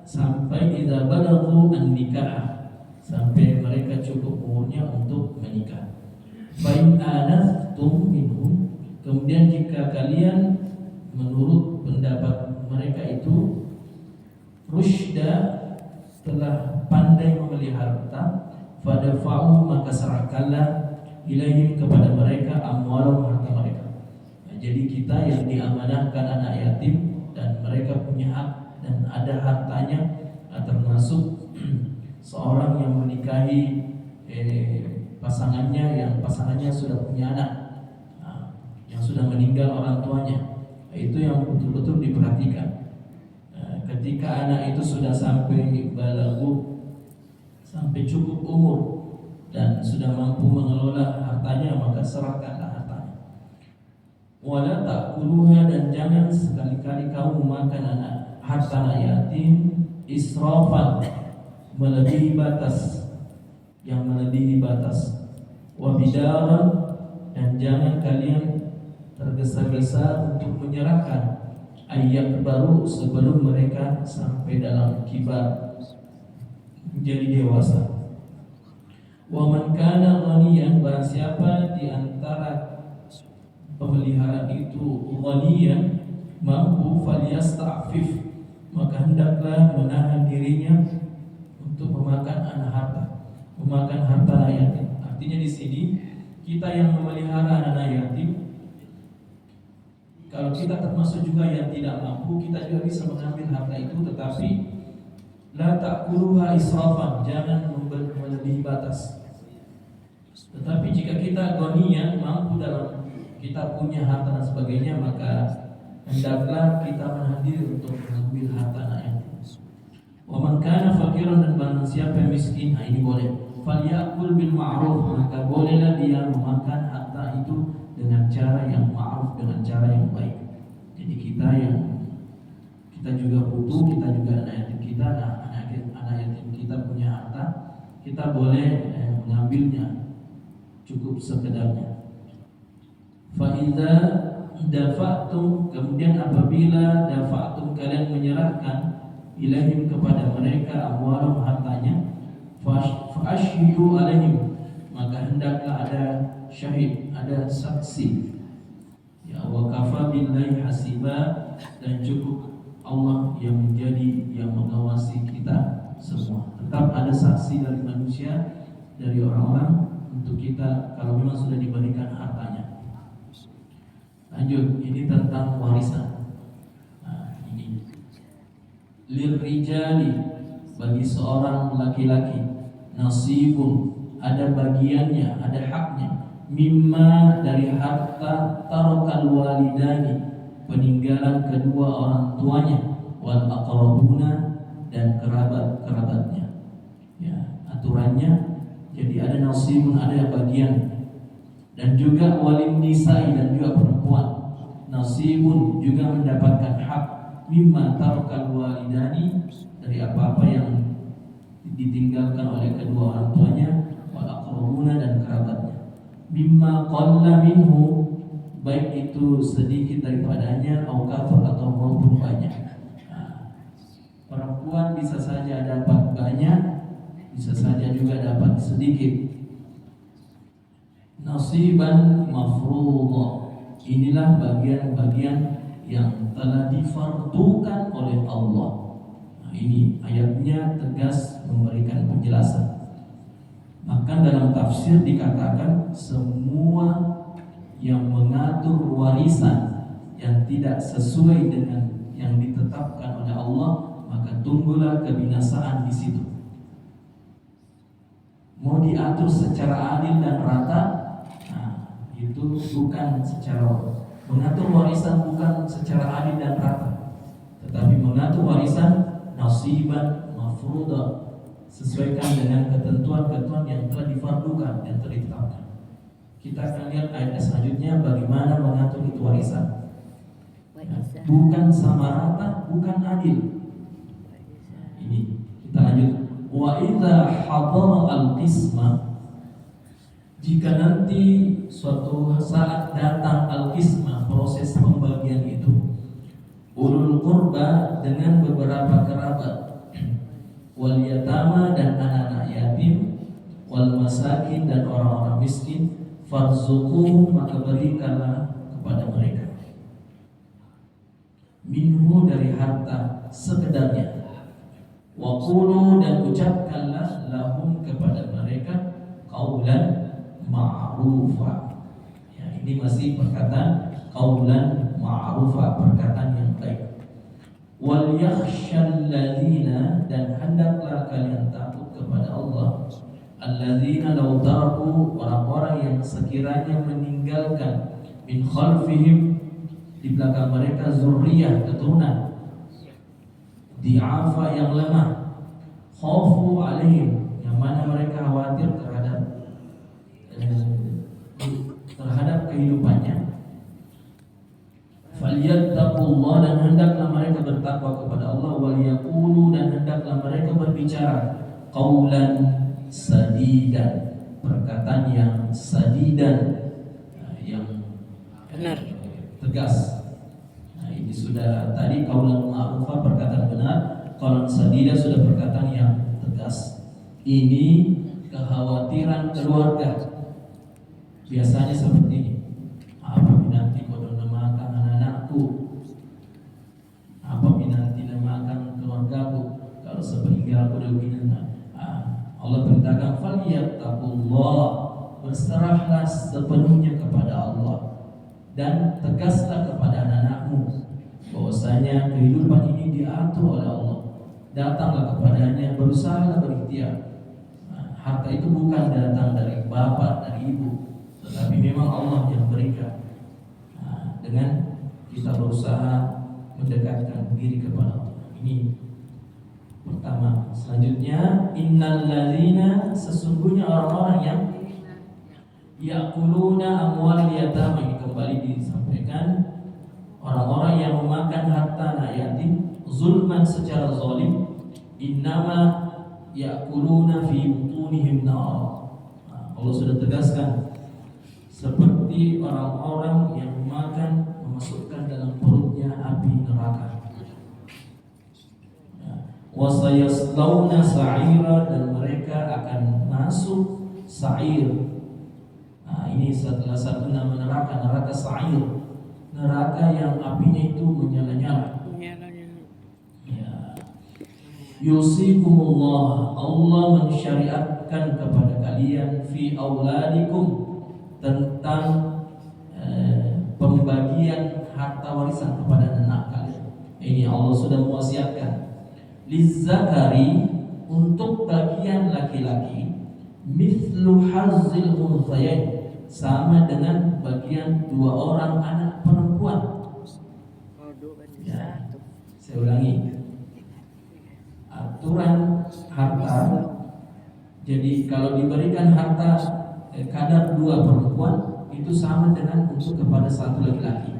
sampai idza balaghu an-nikah, sampai mereka cukup umurnya untuk menikah. Fa in anastum minhum, kemudian jika kalian menurut pendapat mereka itu rusyda, telah pandai memelihara harta, fadafa'u, maka serahkanlah ilaihim, kepada mereka, amwalum, harta mereka. Nah, jadi kita yang diamanahkan anak yatim dan mereka punya hak dan ada hartanya, termasuk seorang yang menikahi pasangannya sudah punya anak, yang sudah meninggal orang tuanya, itu yang betul-betul diperhatikan. Ketika anak itu sudah sampai balagu, sampai cukup umur dan sudah mampu mengelola hartanya, maka serahkanlah hartanya. Wala ta'kuluha, dan jangan sekali-kali kamu memakan harta anak yatim israfan, melebihi batas, yang melebihi batas. Wa bidaran, dan jangan kalian tergesa-gesa untuk menyerahkan, ayat baru, sebelum mereka sampai dalam kibar, menjadi dewasa. Wa man kana ghaniyan, barang siapa di antara pemeliharaan itu ghaniyan, mampu, falyasta'fif, maka hendaklah menahan dirinya untuk memakan harta anak yatim. Artinya di sini kita yang memelihara anak yatim, kalau kita termasuk juga yang tidak mampu, kita juga bisa mengambil harta itu, tetapi la ta'kuluha israfan, jangan melebihi batas. Tetapi jika kita ghaniyan, mampu dalam kita punya harta dan sebagainya, maka hendaklah kita menahan diri untuk mengambil harta anak yatim. Wa man kana faqiran, dan barang siapa yang miskin, nah ini boleh, falyakul bil ma'ruf, maka bolehlah dia memakan harta itu dengan cara yang ma'ruf, dengan cara yang baik. Jadi kita juga butuh, kita juga anak yatim kita, anak yatim kita punya harta, kita boleh mengambilnya cukup sekedarnya. Fa idza dafa'tum, kemudian apabila dafa'tum, kalian menyerahkan ilaihim, kepada mereka, amwalum, hartanya, fa'ashhidu alaihim, maka hendaklah ada syahid, ada saksi. Ya, wa kafa billahi hasiba, dan cukup Allah yang mengawasi kita semua. Tetap ada saksi dari manusia, dari orang-orang untuk kita kalau memang sudah diberikan hartanya. Lanjut, ini tentang warisan. Ini lirrijali, bagi seorang laki-laki, nasibun, ada bagiannya, ada haknya, mimma, dari harta, tarakal walidani, peninggalan kedua orang tuanya, wal aqrabuna, dan kerabatnya. Ya, aturannya jadi ada nasibun, ada bagian, dan juga walin nisa'i, dan juga perempuan, nasibun, juga mendapatkan hak, mimma tarakal walidani, dari apa-apa yang ditinggalkan oleh kedua orang tuanya, wal aqrabuna, dan kerabatnya, mimma qalla minhu, baik itu sedikit daripadanya, au kafir, atau maupun banyak. Perempuan bisa saja dapat banyak, bisa saja juga dapat sedikit. Nasiban mafruḍa, inilah bagian-bagian yang telah difardukan oleh Allah. Ini ayatnya tegas memberikan penjelasan. Maka dalam tafsir dikatakan semua yang mengatur warisan yang tidak sesuai dengan yang ditetapkan oleh Allah, maka tunggulah kebinasaan di situ. Mau diatur secara adil dan rata, itu bukan secara mengatur warisan, bukan secara adil dan rata, tetapi mengatur warisan nasiban mafruḍa, sesuaikan dengan ketentuan-ketentuan yang telah difardukan, yang telah ditetapkan. Kita akan lihat ayat selanjutnya bagaimana mengatur itu warisan. Bukan sama rata, bukan adil. Ini kita lanjut. Wa idza hadara al-qisma, jika nanti suatu saat datang al-qisma, proses pembagian itu, ulul qurba, dengan beberapa kerabat, maka berikanlah kepada mereka minhu dari harta sekedarnya, wa qulu dan ucapkanlah lahum kepada mereka qaulan ma'rufa. Ya, ini masih perkataan qaulan ma'rufa, perkataan yang baik. Wal yakhshal ladzina, dan hendaklah kalian takut kepada Allah, alladzina law taraku, orang-orang yang sekiranya meninggalkan min khalfihim, di belakang mereka, zurriyah, keturunan, di'afa yang lemah, khawfu alaihim, yang mana mereka khawatir terhadap kehidupannya, falyattaqullah, dan hendaklah mereka bertakwa kepada Allah, wal yaqulu, dan hendaklah mereka berbicara qaulan sadidan, perkataan yang sadidan, yang benar, tegas. Nah, ini sudah tadi qaulan ma'rufa, perkataan benar. Qaulan sadida sudah perkataan yang tegas. Ini kekhawatiran keluarga biasanya seperti ini. Apa nanti kodoh namakan anak-anakku, apa nanti namakan keluargaku kalau sepeninggalku begini. Allah perintahkan falyattaqullah, berserahlah sepenuhnya kepada Allah, dan tegaslah kepada anak-anakmu bahwasanya kehidupan ini diatur oleh Allah. Datanglah kepadanya, berusaha berikhtiar. Harta itu bukan datang dari bapak, dari ibu, tetapi memang Allah yang berikan. Dengan kita berusaha mendekatkan diri kepada Allah. Ini pertama. Selanjutnya, innal ladzina, sesungguhnya orang-orang yang ya'kuluna amwal yatama, ini kembali disampaikan, orang-orang yang memakan harta anak yatim zulman, secara zalim, innama ya'kuluna fi butunihim nar. Allah sudah tegaskan, seperti orang-orang yang memakan, memasukkan dalam perutnya api neraka. Wa sayaslawna sa'ira, dan mereka akan masuk sa'ir. Ini salah satu nama neraka, neraka sa'ir, neraka yang apinya itu menyala-nyala. Ya. Yusikumullah, Allah mensyariatkan kepada kalian fi auladikum, tentang pembagian harta warisan kepada anak kalian. Ini Allah sudah mewasiatkan. Lizzakari, untuk bagian laki-laki, mithlu hazzil unthayain, sama dengan bagian dua orang anak perempuan. Ya, saya ulangi. Aturan harta, jadi kalau diberikan harta kadar dua perempuan, itu sama dengan untuk kepada satu laki-laki.